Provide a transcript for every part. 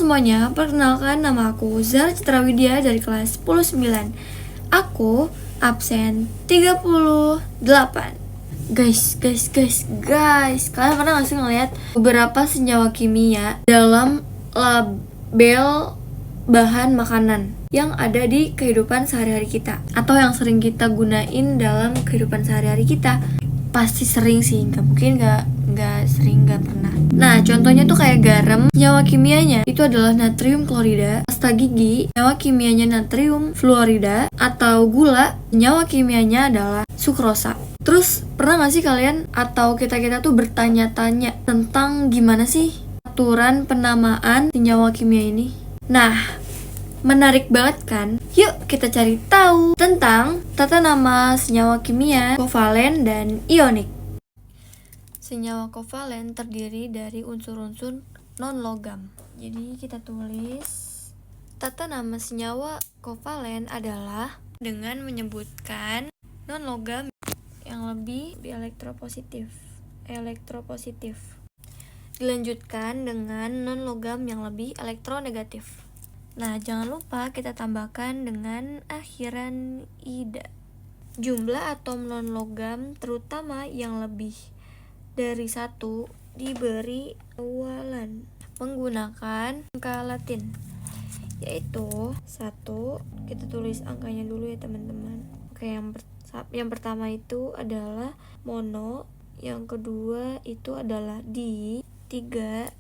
semuanya, perkenalkan nama aku Zara Citra Widya dari kelas 10-9. Aku absen 38. Guys, kalian pernah gak sih ngeliat beberapa senyawa kimia dalam label bahan makanan yang ada di kehidupan sehari-hari kita, atau yang sering kita gunain dalam kehidupan sehari-hari kita? Pasti sering sih, nggak mungkin nggak sering, nggak pernah. Nah, contohnya tuh kayak garam, senyawa kimianya itu adalah natrium klorida. Pasta gigi, senyawa kimianya natrium fluorida. Atau gula, senyawa kimianya adalah sukrosa. Terus pernah gak sih kalian atau kita tuh bertanya-tanya tentang gimana sih aturan penamaan senyawa kimia ini? Nah, menarik banget kan? Yuk kita cari tahu tentang tata nama senyawa kimia, kovalen, dan ionik. Senyawa kovalen terdiri dari unsur-unsur non-logam. Jadi kita tulis tata nama senyawa kovalen adalah dengan menyebutkan non-logam yang lebih elektropositif. Dilanjutkan dengan non-logam yang lebih elektronegatif. Nah, jangan lupa kita tambahkan dengan akhiran ida. Jumlah atom non-logam, terutama yang lebih dari satu, diberi awalan menggunakan angka Latin, yaitu 1. Kita tulis angkanya dulu ya teman-teman. Oke, yang pertama itu adalah mono, yang kedua itu adalah di, 3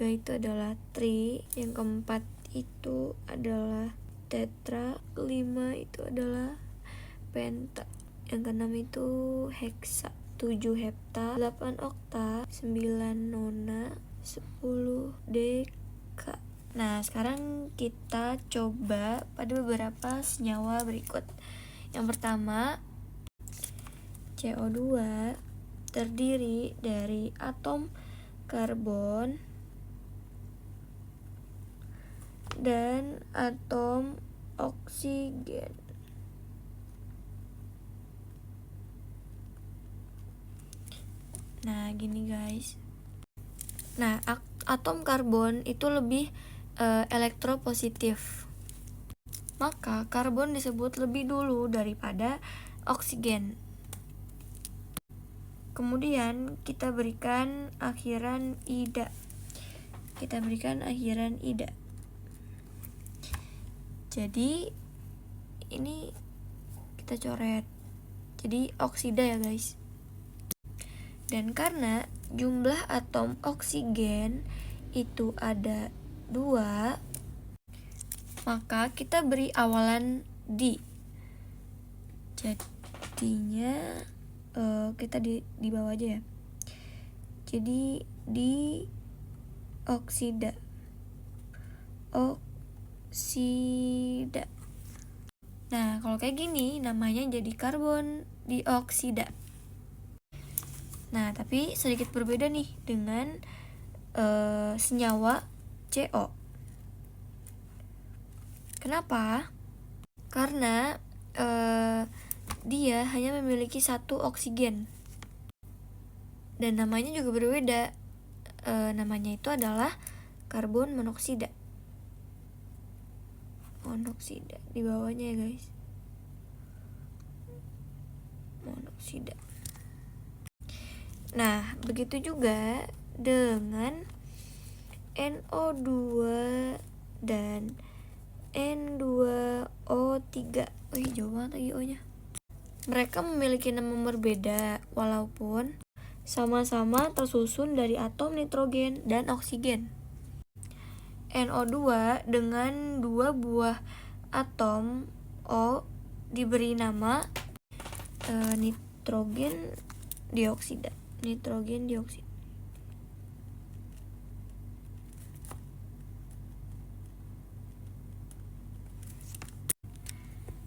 itu adalah tri, yang keempat itu adalah tetra, 5 itu adalah penta, yang keenam itu heksa, 7 hepta, 8 okta, 9 nona, 10 deka. Nah, sekarang kita coba pada beberapa senyawa berikut. Yang pertama, CO2 terdiri dari atom karbon dan atom oksigen. Nah, gini guys. Nah, atom karbon itu lebih elektropositif. Maka karbon disebut lebih dulu daripada oksigen. Kemudian kita berikan akhiran ida. Jadi ini kita coret jadi oksida ya guys. Dan karena jumlah atom oksigen itu ada 2, maka kita beri awalan di. Jadinya kita di bawah aja ya. Jadi di oksida. Nah, kalau kayak gini namanya jadi karbon dioksida. Nah, tapi sedikit berbeda nih dengan senyawa CO. Kenapa? Karena dia hanya memiliki 1 oksigen. Dan namanya juga berbeda. Namanya itu adalah karbon monoksida. Di bawahnya ya guys. Monoksida. Nah, begitu juga dengan NO2 dan N2O3. Jauh banget lagi O-nya. Mereka memiliki nama berbeda walaupun sama-sama tersusun dari atom nitrogen dan oksigen. NO2 dengan 2 buah atom O diberi nama nitrogen dioksida.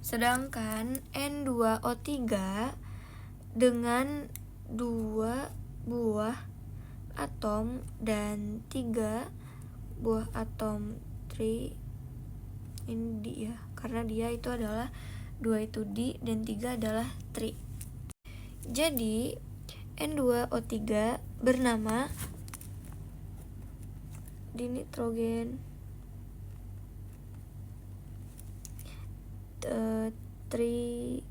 Sedangkan N2O3 dengan 2 buah atom dan 3 buah atom tri, ini di ya, karena dia itu adalah 2 itu di dan 3 adalah tri. Jadi N2O3 bernama dinitrogen trioksida.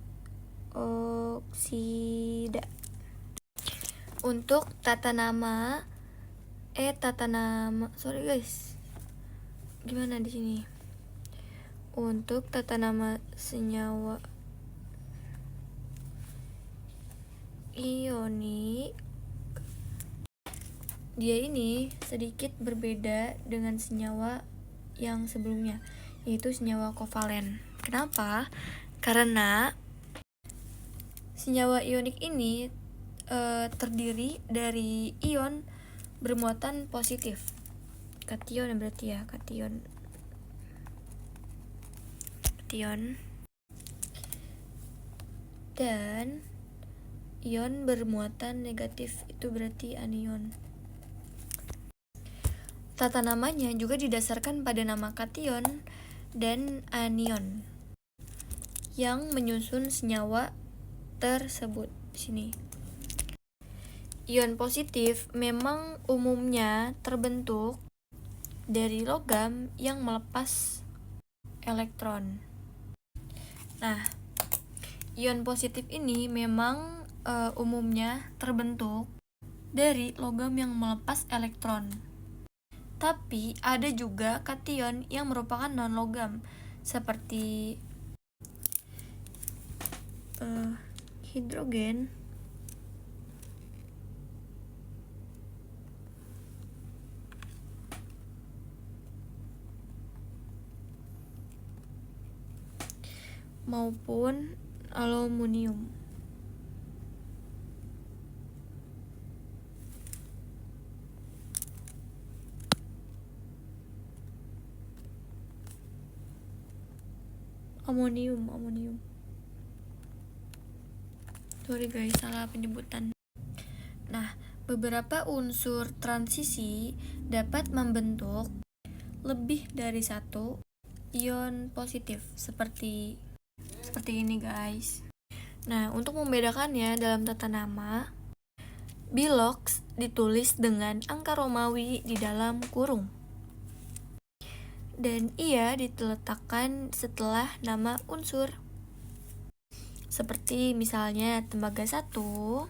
Untuk tata nama sorry guys, gimana di sini? Untuk tata nama senyawa ionik, dia ini sedikit berbeda dengan senyawa yang sebelumnya, yaitu senyawa kovalen. Kenapa? Karena senyawa ionik ini terdiri dari ion bermuatan positif, kation berarti ya, kation, dan ion bermuatan negatif itu berarti anion. Tata namanya juga didasarkan pada nama kation dan anion yang menyusun senyawa tersebut. Di sini ion positif memang umumnya terbentuk dari logam yang melepas elektron. Nah, ion positif ini memang umumnya terbentuk dari logam yang melepas elektron. Tapi ada juga kation yang merupakan non-logam seperti hidrogen, maupun aluminium. Amonium. Sorry guys, salah penyebutan. Nah, beberapa unsur transisi dapat membentuk lebih dari satu ion positif seperti ini guys. Nah, untuk membedakannya dalam tata nama, bilox ditulis dengan angka Romawi di dalam kurung, dan ia diletakkan setelah nama unsur. Seperti misalnya tembaga 1,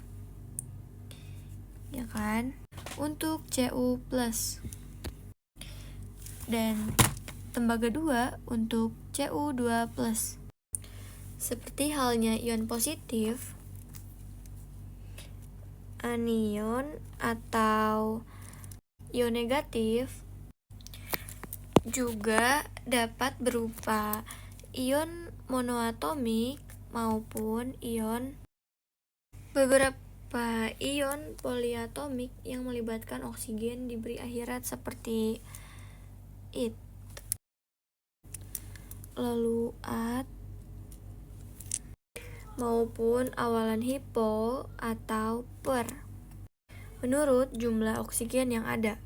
ya kan, untuk Cu+, dan tembaga 2 untuk Cu2+. Seperti halnya ion positif, anion atau ion negatif juga dapat berupa ion monoatomik maupun ion. Beberapa ion poliatomik yang melibatkan oksigen diberi akhirat seperti it, lalu at, maupun awalan hipo atau per, menurut jumlah oksigen yang ada.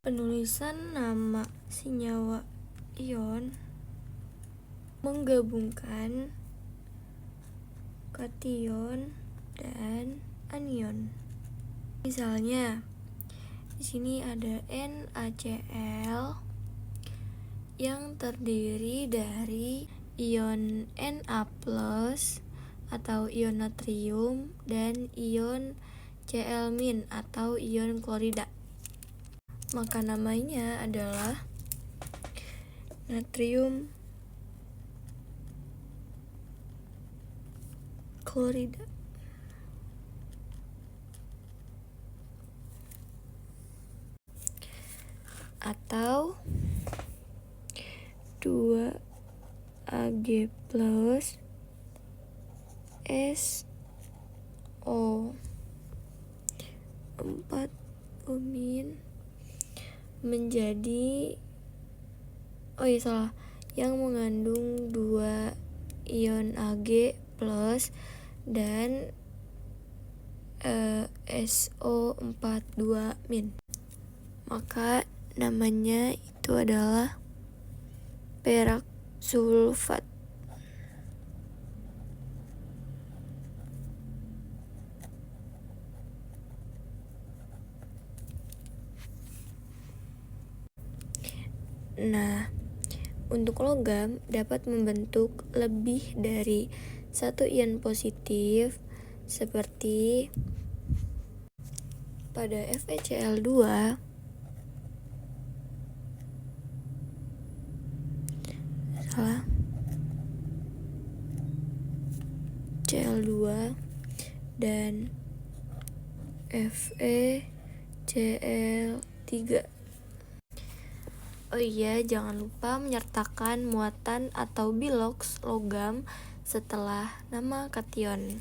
Penulisan nama senyawa ion menggabungkan kation dan anion. Misalnya, di sini ada NaCl yang terdiri dari ion Na+ atau ion natrium dan ion Cl- atau ion klorida. Maka namanya adalah natrium klorida. Atau 2Ag+ SO4 menjadi yang mengandung 2 ion Ag+ dan SO42-. Maka namanya itu adalah perak sulfat. Nah, untuk logam dapat membentuk lebih dari satu ion positif seperti pada FeCl2 Cl2 dan FeCl3. Oh iya, jangan lupa menyertakan muatan atau biloks logam setelah nama kation.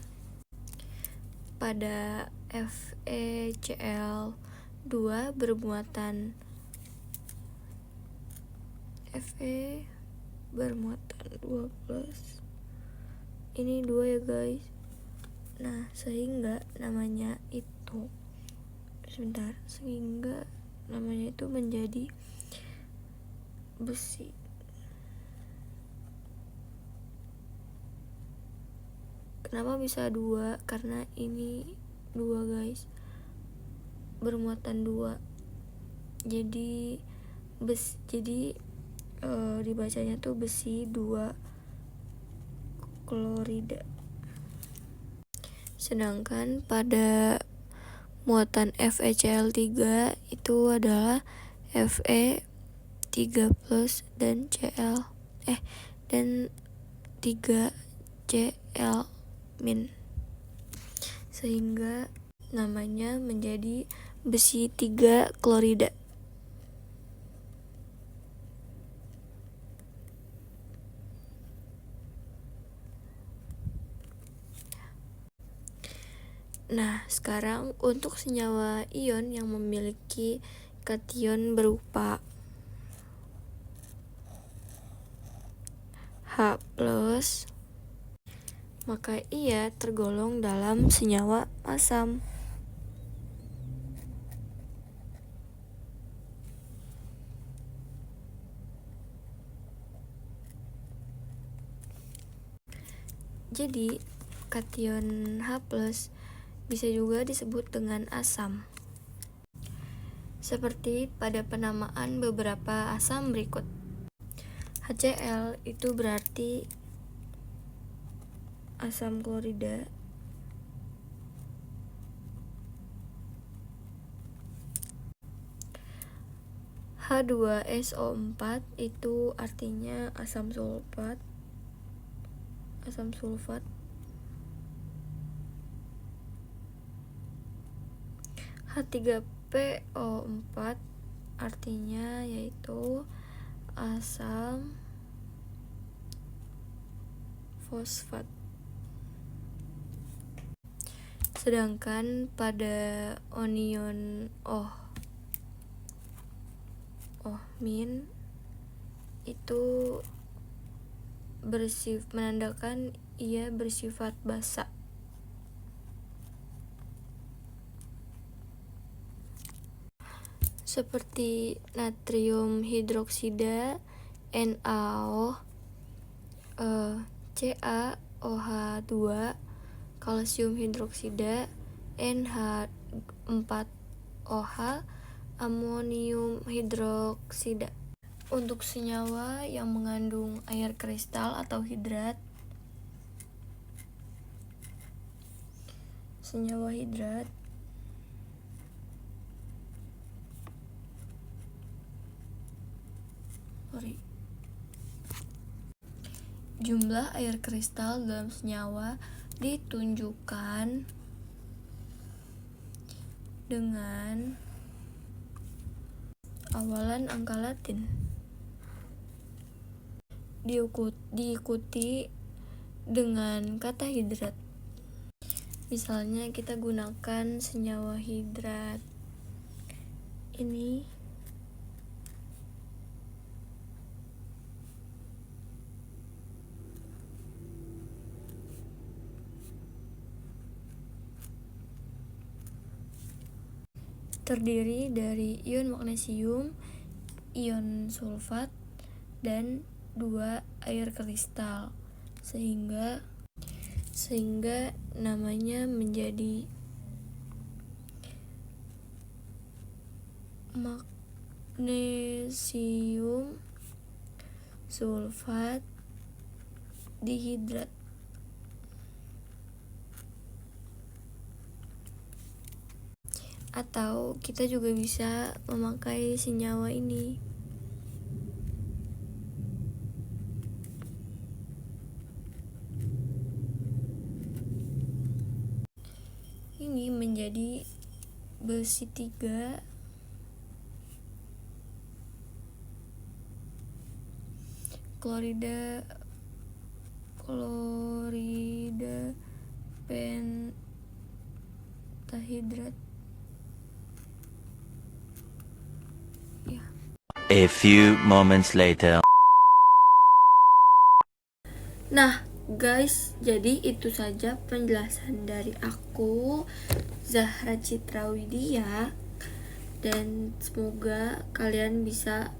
Pada FeCl2 bermuatan Fe bermuatan 12. Ini 2 ya guys. Nah, sehingga namanya itu menjadi besi. Kenapa bisa 2? Karena ini 2 guys, bermuatan 2. Jadi dibacanya tuh besi 2 klorida. Sedangkan pada muatan FeCl3 itu adalah Fe3+ dan 3Cl-, sehingga namanya menjadi besi 3 klorida. Nah, sekarang untuk senyawa ion yang memiliki kation berupa H+, maka ia tergolong dalam senyawa asam. Jadi, kation H+ bisa juga disebut dengan asam. Seperti pada penamaan beberapa asam berikut. HCl itu berarti asam klorida. H2SO4 itu artinya asam sulfat. H3PO4 artinya yaitu asam fosfat. Sedangkan pada anion min itu menandakan ia bersifat basa. Seperti natrium hidroksida NaO, CaOH2, kalsium hidroksida NH4OH, amonium hidroksida. Untuk senyawa yang mengandung air kristal atau hidrat, senyawa hidrat jumlah air kristal dalam senyawa ditunjukkan dengan awalan angka Latin, diikuti dengan kata hidrat. Misalnya kita gunakan senyawa hidrat ini terdiri dari ion magnesium, ion sulfat, dan 2 air kristal, sehingga namanya menjadi magnesium sulfat dihidrat. Atau kita juga bisa memakai senyawa ini. Ini menjadi besi 3 klorida pentahidrat. Ya. A few moments later. Nah, guys, jadi itu saja penjelasan dari aku, Zahra Citra Widya, dan semoga kalian bisa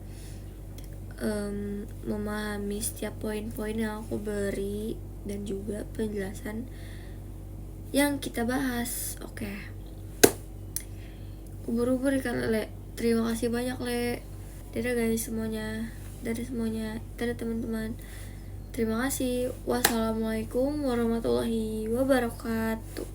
memahami setiap poin-poin yang aku beri dan juga penjelasan yang kita bahas. Oke. Ubur-ubur ikan lele. Terima kasih banyak, Le. Dadah guys semuanya. Dadah teman-teman. Terima kasih. Wassalamualaikum warahmatullahi wabarakatuh.